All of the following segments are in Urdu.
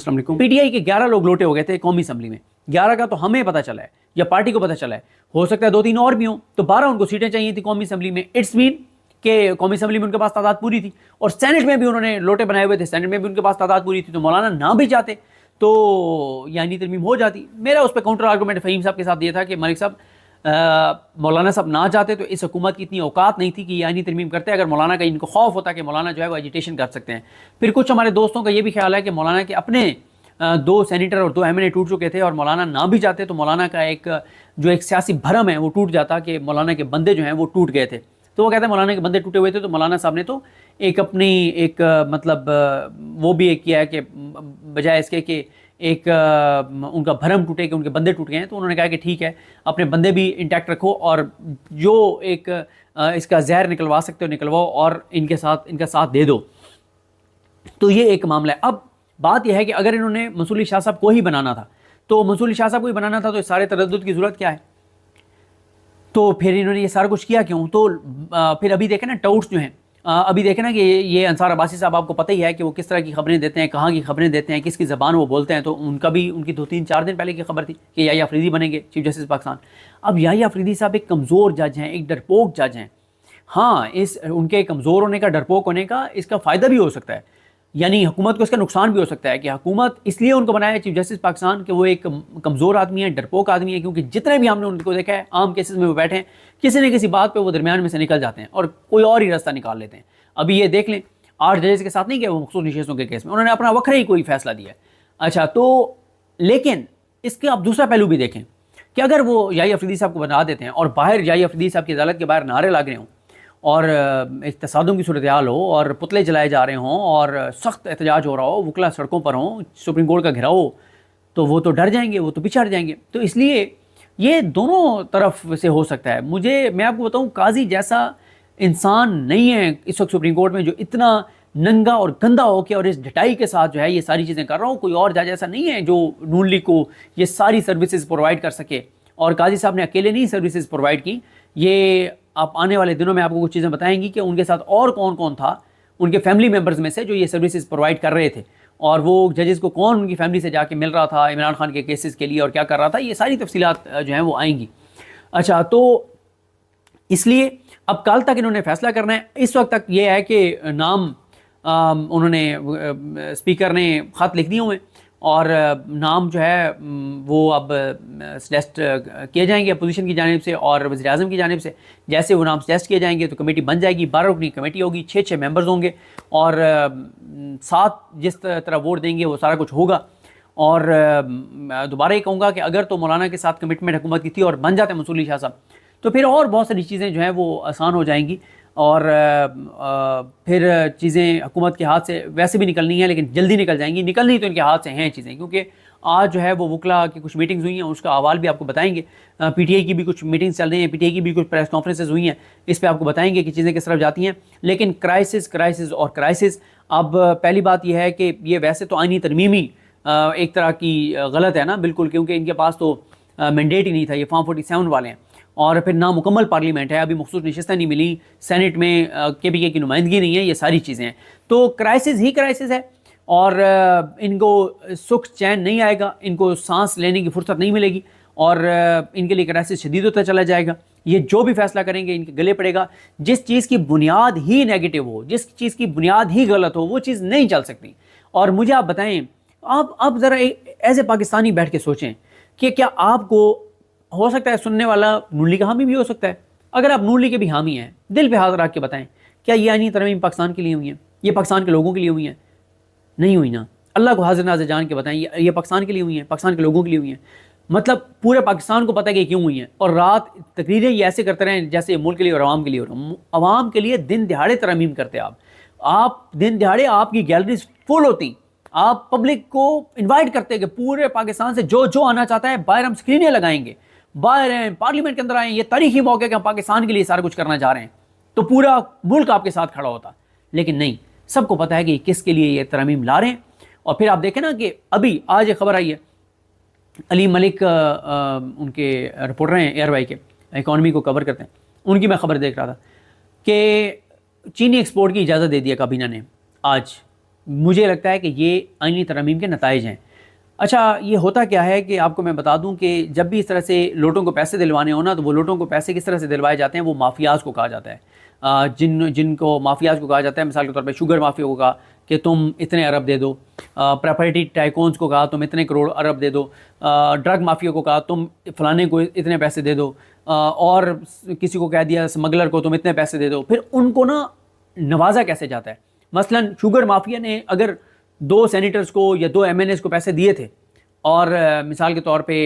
السلام علیکم۔ پی ٹی آئی کے 11 لوگ لوٹے ہو گئے تھے قومی اسمبلی میں، 11 کا تو ہمیں پتہ چلا ہے یا پارٹی کو پتہ چلا ہے، ہو سکتا ہے 2-3 اور بھی ہوں، تو 12 ان کو سیٹیں چاہیے تھی قومی اسمبلی میں۔ اٹس مین کہ قومی اسمبلی میں ان کے پاس تعداد پوری تھی، اور سینٹ میں بھی انہوں نے لوٹے بنائے ہوئے تھے، سینٹ میں بھی ان کے پاس تعداد پوری تھی، تو مولانا نہ بھی چاہتے تو یعنی ترمیم ہو جاتی۔ میرا اس پہ کاؤنٹر آرگومنٹ فہیم صاحب کے ساتھ یہ تھا کہ ملک صاحب مولانا صاحب نہ چاہتے تو اس حکومت کی اتنی اوقات نہیں تھی کہ یہ آئینی ترمیم کرتے، اگر مولانا کا ان کو خوف ہوتا کہ مولانا جو ہے وہ ایجیٹیشن کر سکتے ہیں۔ پھر کچھ ہمارے دوستوں کا یہ بھی خیال ہے کہ مولانا کے اپنے 2 سینیٹر اور 2 MNA ٹوٹ چکے تھے، اور مولانا نہ بھی چاہتے تو مولانا کا ایک سیاسی بھرم ہے وہ ٹوٹ جاتا کہ مولانا کے بندے جو ہیں وہ ٹوٹ گئے تھے۔ تو وہ کہتے ہیں مولانا کے بندے ٹوٹے ہوئے تھے، تو مولانا صاحب نے تو ایک اپنی ایک مطلب وہ بھی ایک کیا ہے کہ بجائے اس کے کہ ایک ان کا بھرم ٹوٹے کہ ان کے بندے ٹوٹ گئے ہیں، تو انہوں نے کہا کہ ٹھیک ہے اپنے بندے بھی انٹیکٹ رکھو، اور جو ایک اس کا زہر نکلوا سکتے ہو نکلواؤ، اور ان کا ساتھ دے دو۔ تو یہ ایک معاملہ ہے۔ اب بات یہ ہے کہ اگر انہوں نے منصور علی شاہ صاحب کو ہی بنانا تھا، تو منصور علی شاہ صاحب کو ہی بنانا تھا، تو اس سارے تردد کی ضرورت کیا ہے؟ تو پھر انہوں نے یہ سارا کچھ کیا کیوں؟ تو پھر ابھی دیکھیں نا ٹاؤٹس جو ہیں، ابھی دیکھیں نا کہ یہ انصار عباسی صاحب آپ کو پتہ ہی ہے کہ وہ کس طرح کی خبریں دیتے ہیں، کہاں کی خبریں دیتے ہیں، کس کی زبان وہ بولتے ہیں۔ تو ان کا بھی ان کی 2-3-4 دن پہلے کی خبر تھی کہ یحییٰ آفریدی بنیں گے چیف جسٹس پاکستان۔ اب یحییٰ آفریدی صاحب ایک کمزور جج ہیں، ایک ڈرپوک جج ہیں۔ ہاں، ان کے کمزور ہونے کا، ڈرپوک ہونے کا اس کا فائدہ بھی ہو سکتا ہے، یعنی حکومت کو اس کا نقصان بھی ہو سکتا ہے کہ حکومت اس لیے ان کو بنایا چیف جسٹس پاکستان کہ وہ ایک کمزور آدمی ہے، ڈرپوک آدمی ہے، کیونکہ جتنے بھی ہم نے ان کو دیکھا ہے عام کیسز میں وہ بیٹھے ہیں، کسی نہ کسی بات پہ وہ درمیان میں سے نکل جاتے ہیں اور کوئی اور ہی راستہ نکال لیتے ہیں۔ ابھی یہ دیکھ لیں 8 ججز کے ساتھ نہیں گیا وہ مخصوص نشستوں کے کیس میں، انہوں نے اپنا وکھرا ہی کوئی فیصلہ دیا ہے۔ اچھا، تو لیکن اس کے آپ دوسرا پہلو بھی دیکھیں کہ اگر وہ یحییٰ آفریدی صاحب کو بنا دیتے ہیں اور باہر یحییٰ آفریدی صاحب کی عدالت کے باہر نعرے لگ رہے ہوں اور ایک تصادم کی صورتحال ہو اور پتلے جلائے جا رہے ہوں اور سخت احتجاج ہو رہا ہو، وکلا سڑکوں پر ہوں، سپریم کورٹ کا گھیراؤ، تو وہ تو ڈر جائیں گے، وہ تو پچھڑ جائیں گے۔ تو اس لیے یہ دونوں طرف سے ہو سکتا ہے۔ میں آپ کو بتاؤں، قاضی جیسا انسان نہیں ہے اس وقت سپریم کورٹ میں جو اتنا ننگا اور گندا ہو کے اور اس ڈٹائی کے ساتھ جو ہے یہ ساری چیزیں کر رہا ہوں۔ کوئی اور جج ایسا نہیں ہے جو نون لیگ کو یہ ساری سروسز پرووائڈ کر سکے، اور قاضی صاحب نے اکیلے نہیں سروسز پرووائڈ کی۔ یہ آپ آنے والے دنوں میں آپ کو کچھ چیزیں بتائیں گی کہ ان کے ساتھ اور کون کون تھا ان کے فیملی ممبرز میں سے جو یہ سروسز پرووائڈ کر رہے تھے، اور وہ ججز کو کون ان کی فیملی سے جا کے مل رہا تھا عمران خان کے کیسز کے لیے اور کیا کر رہا تھا۔ یہ ساری تفصیلات جو ہیں وہ آئیں گی۔ اچھا، تو اس لیے اب کل تک انہوں نے فیصلہ کرنا ہے۔ اس وقت تک یہ ہے کہ نام انہوں نے اسپیکر نے خط لکھ دیے ہوئے، اور نام جو ہے وہ اب سجیسٹ کیے جائیں گے اپوزیشن کی جانب سے اور وزیر اعظم کی جانب سے۔ جیسے وہ نام سجیسٹ کیے جائیں گے تو کمیٹی بن جائے گی، 12 رکنی کمیٹی ہوگی، 6 ممبرز ہوں گے، اور 7 جس طرح ووٹ دیں گے وہ سارا کچھ ہوگا۔ اور دوبارہ یہ کہوں گا کہ اگر تو مولانا کے ساتھ کمٹمنٹ حکومت کی تھی اور بن جاتے منصور علی شاہ صاحب، تو پھر اور بہت ساری چیزیں جو ہیں وہ آسان ہو جائیں گی، اور پھر چیزیں حکومت کے ہاتھ سے ویسے بھی نکلنی ہیں لیکن جلدی نکل جائیں گی۔ نکلنی تو ان کے ہاتھ سے ہیں چیزیں، کیونکہ آج جو ہے وہ وکلا کی کچھ میٹنگز ہوئی ہیں، اس کا احوال بھی آپ کو بتائیں گے۔ پی ٹی آئی کی بھی کچھ میٹنگز چل رہی ہیں، پی ٹی آئی کی بھی کچھ پریس کانفرنسز ہوئی ہیں، اس پہ آپ کو بتائیں گے کہ چیزیں کس طرف جاتی ہیں۔ لیکن کرائسس اور کرائسس، اب پہلی بات یہ ہے کہ یہ ویسے تو آئینی ترمیمی ایک طرح کی غلط ہے نا بالکل، کیونکہ ان کے پاس تو مینڈیٹ ہی نہیں تھا، یہ فارم 47 والے ہیں، اور پھر نامکمل پارلیمنٹ ہے، ابھی مخصوص نشستیں نہیں ملی، سینٹ میں کے پی کے کی نمائندگی نہیں ہے، یہ ساری چیزیں ہیں۔ تو کرائسس ہی کرائسس ہے، اور ان کو سکھ چین نہیں آئے گا، ان کو سانس لینے کی فرصت نہیں ملے گی، اور ان کے لیے کرائسس شدید ہوتا چلا جائے گا۔ یہ جو بھی فیصلہ کریں گے ان کے گلے پڑے گا۔ جس چیز کی بنیاد ہی نیگیٹو ہو، جس چیز کی بنیاد ہی غلط ہو، وہ چیز نہیں چل سکتی۔ اور مجھے آپ بتائیں، آپ ذرا ایز اے پاکستانی بیٹھ کے سوچیں کہ کیا آپ کو ہو سکتا ہے سننے والا نون لیگ کا حامی بھی ہو سکتا ہے، اگر آپ نون لیگ کے بھی حامی ہیں، دل پہ ہاتھ رکھ کے بتائیں کیا یہ آئینی ترمیم پاکستان کے لیے ہوئی ہیں؟ یہ پاکستان کے لوگوں کے لیے ہوئی ہیں؟ نہیں ہوئی نا۔ اللہ کو حاضر ناظر جان کے بتائیں یہ پاکستان کے لیے ہوئی ہیں، پاکستان کے لوگوں کے لیے ہوئی ہیں؟ مطلب پورے پاکستان کو پتہ ہے کہ کیوں ہوئی ہیں، اور رات تقریریں یہ ایسے کرتے رہیں جیسے ملک کے لیے اور عوام کے لیے، عوام کے لیے دن دہاڑے ترمیم کرتے آپ دن دہاڑے آپ کی گیلریز فل ہوتی، آپ پبلک کو انوائٹ کرتے کہ پورے پاکستان سے جو آنا چاہتا ہے، باہر ہم اسکرینیں لگائیں گے، باہر ہیں، پارلیمنٹ کے اندر آئیں، یہ تاریخی موقع ہے کہ ہم پاکستان کے لیے سارا کچھ کرنا جا رہے ہیں، تو پورا ملک آپ کے ساتھ کھڑا ہوتا۔ لیکن نہیں، سب کو پتہ ہے کہ کس کے لیے یہ ترمیم لا رہے ہیں۔ اور پھر آپ دیکھیں نا کہ ابھی آج ایک خبر آئی ہے، علیم ملک ان کے رپورٹر ہیں ایئر وائی کے، اکانومی کو کور کرتے ہیں، ان کی میں خبر دیکھ رہا تھا کہ چینی ایکسپورٹ کی اجازت دے دیا کابینہ نے آج مجھے لگتا ہے کہ یہ آئینی ترامیم کے نتائج ہیں۔ اچھا یہ ہوتا کیا ہے کہ آپ کو میں بتا دوں کہ جب بھی اس طرح سے لوٹوں کو پیسے دلوانے ہونا تو وہ لوٹوں کو پیسے کس طرح سے دلوائے جاتے ہیں، وہ مافیاز کو کہا جاتا ہے، جن کو مافیاز کو کہا جاتا ہے، مثال کے طور پہ شوگر مافیا کو کہا کہ تم اتنے ارب دے دو، پراپرٹی ٹائکونز کو کہا تم اتنے کروڑ ارب دے دو، ڈرگ مافیا کو کہا تم فلانے کو اتنے پیسے دے دو، اور کسی کو کہہ دیا اسمگلر کو تم اتنے پیسے دے دو۔ پھر ان کو نا نوازا کیسے جاتا ہے؟ مثلا شوگر مافیا نے اگر 2 سینیٹرز کو یا 2 MNAs کو پیسے دیے تھے اور مثال کے طور پہ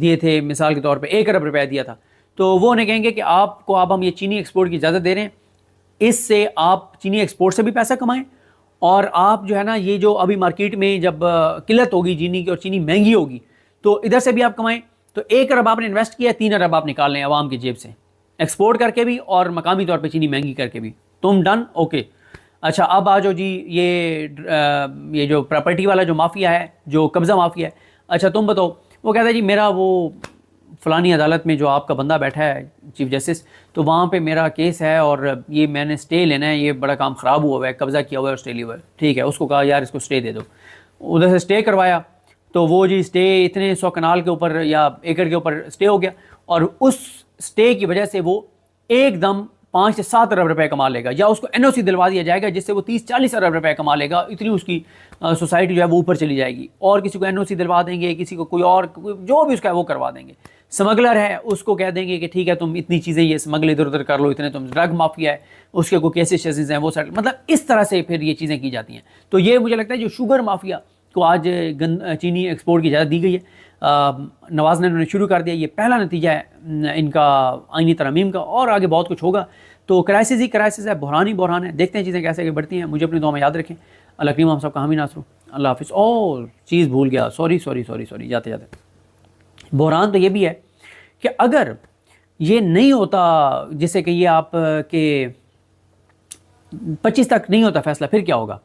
دیے تھے، مثال کے طور پہ 1 ارب روپے دیا تھا، تو وہ انہیں کہیں گے کہ آپ کو اب ہم یہ چینی ایکسپورٹ کی اجازت دے رہے ہیں، اس سے آپ چینی ایکسپورٹ سے بھی پیسہ کمائیں، اور آپ جو ہے نا یہ جو ابھی مارکیٹ میں جب قلت ہوگی چینی کی اور چینی مہنگی ہوگی تو ادھر سے بھی آپ کمائیں۔ تو 1 ارب آپ نے انویسٹ کیا، 3 ارب آپ نکال لیں عوام کی جیب سے، ایکسپورٹ کر کے بھی اور مقامی طور پہ چینی مہنگی کر کے بھی، تم ڈن اوکے۔ اچھا اب آ جاؤ جی یہ جو پراپرٹی والا جو مافیا ہے، جو قبضہ مافیا ہے، اچھا تم بتاؤ، وہ کہتا ہے جی میرا وہ فلانی عدالت میں جو آپ کا بندہ بیٹھا ہے چیف جسٹس، تو وہاں پہ میرا کیس ہے اور یہ میں نے سٹے لینا ہے، یہ بڑا کام خراب ہوا ہے، قبضہ کیا ہوا ہے اور سٹے لیا ہوا ہے، ٹھیک ہے، اس کو کہا یار اس کو سٹے دے دو، ادھر سے سٹے کروایا، تو وہ جی سٹے اتنے 100 کنال کے اوپر یا ایکڑ کے اوپر سٹے ہو گیا، اور اس سٹے کی وجہ سے وہ ایک دم 5 سے 7 ارب روپے کما لے گا، یا اس کو NOC دلوا دیا جائے گا جس سے وہ 30-40 ارب روپے کما لے گا، اتنی اس کی سوسائٹی جو ہے وہ اوپر چلی جائے گی، اور کسی کو NOC دلوا دیں گے، کسی کو کوئی اور جو بھی اس کا ہے وہ کروا دیں گے، سمگلر ہے اس کو کہہ دیں گے کہ ٹھیک ہے تم اتنی چیزیں یہ سمگل ادھر ادھر کر لو، اتنے تم، ڈرگ مافیا ہے اس کے کوئی کیسز شیسز ہیں وہ سیٹل، مطلب اس طرح سے پھر یہ چیزیں کی جاتی ہیں۔ تو یہ مجھے لگتا ہے جو شوگر مافیا کو آج چینی ایکسپورٹ کی اجازت دی گئی ہے، نواز نے انہوں نے شروع کر دیا، یہ پہلا نتیجہ ہے ان کا آئینی ترامیم کا، اور آگے بہت کچھ ہوگا۔ تو کرائسس ہی کرائسس ہے، بحران ہی بحران ہے، دیکھتے ہیں چیزیں کیسے آگے بڑھتی ہیں۔ مجھے اپنی دعا میں یاد رکھیں، اللہ کریم ہم سب کا حامی ناصر ہو۔ اللہ حافظ۔ اور چیز بھول گیا، سوری جاتے جاتے، بحران تو یہ بھی ہے کہ اگر یہ نہیں ہوتا، جسے کہیے آپ کہ 25 تک نہیں ہوتا فیصلہ، پھر کیا ہوگا؟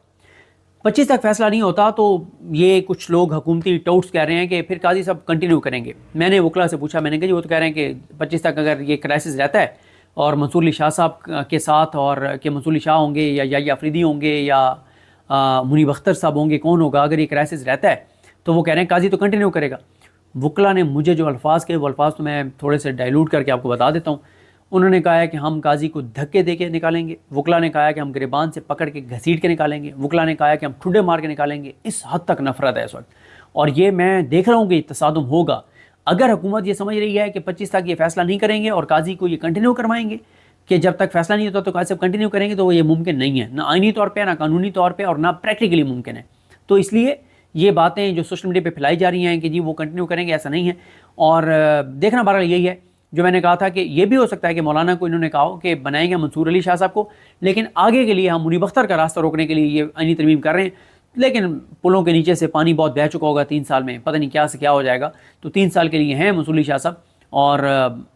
25 تک فیصلہ نہیں ہوتا تو یہ کچھ لوگ حکومتی ٹوٹس کہہ رہے ہیں کہ پھر قاضی صاحب کنٹینیو کریں گے۔ میں نے وکلا سے پوچھا، میں نے کہا جی وہ تو کہہ رہے ہیں کہ 25 تک اگر یہ کرائسس رہتا ہے اور منصور علی شاہ صاحب کے ساتھ، اور کہ منصور علی شاہ ہوں گے یا افریدی ہوں گے یا منیب اختر صاحب ہوں گے، کون ہوگا، اگر یہ کرائسس رہتا ہے تو وہ کہہ رہے ہیں قاضی تو کنٹینیو کرے گا۔ وکلا نے مجھے جو الفاظ کہے وہ الفاظ تو میں تھوڑے سے ڈائلوٹ کر کے آپ کو بتا دیتا ہوں۔ انہوں نے کہا ہے کہ ہم قاضی کو دھکے دے کے نکالیں گے، وکلا نے کہا ہے کہ ہم گریبان سے پکڑ کے گھسیٹ کے نکالیں گے، وکلا نے کہا ہے کہ ہم ٹھڈے مار کے نکالیں گے۔ اس حد تک نفرت ہے اس وقت، اور یہ میں دیکھ رہا ہوں کہ یہ تصادم ہوگا۔ اگر حکومت یہ سمجھ رہی ہے کہ 25 تک یہ فیصلہ نہیں کریں گے اور قاضی کو یہ کنٹینیو کروائیں گے کہ جب تک فیصلہ نہیں ہوتا تو قاضی صاحب کنٹینیو کریں گے، تو وہ یہ ممکن نہیں ہے، نہ آئینی طور پہ، نہ قانونی طور پہ، اور نہ پریکٹیکلی ممکن ہے۔ تو اس لیے یہ باتیں جو سوشل میڈیا پہ پھیلائی جا رہی ہیں کہ جی وہ کنٹینیو کریں گے، ایسا نہیں ہے۔ اور دیکھنا بہرحال یہی ہے جو میں نے کہا تھا کہ یہ بھی ہو سکتا ہے کہ مولانا کو انہوں نے کہا ہو کہ بنائیں گے منصور علی شاہ صاحب کو، لیکن آگے کے لیے ہم منیب اختر کا راستہ روکنے کے لیے یہ آئینی ترمیم کر رہے ہیں، لیکن پلوں کے نیچے سے پانی بہت بہہ چکا ہوگا 3 سال میں، پتہ نہیں کیا سے کیا ہو جائے گا۔ تو 3 سال کے لیے ہیں منصور علی شاہ صاحب، اور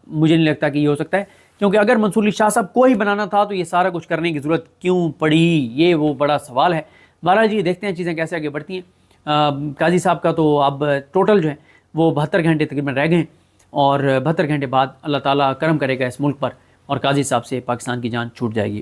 مجھے نہیں لگتا کہ یہ ہو سکتا ہے، کیونکہ اگر منصور علی شاہ صاحب کو ہی بنانا تھا تو یہ سارا کچھ کرنے کی ضرورت کیوں پڑی، یہ وہ بڑا سوال ہے۔ بہرحال جی دیکھتے ہیں چیزیں کیسے آگے بڑھتی ہیں۔ قاضی صاحب کا تو اب ٹوٹل جو ہے وہ 72 گھنٹے تقریباً رہ گئے ہیں، اور 72 گھنٹے بعد اللہ تعالیٰ کرم کرے گا اس ملک پر، اور قاضی صاحب سے پاکستان کی جان چھوٹ جائے گی۔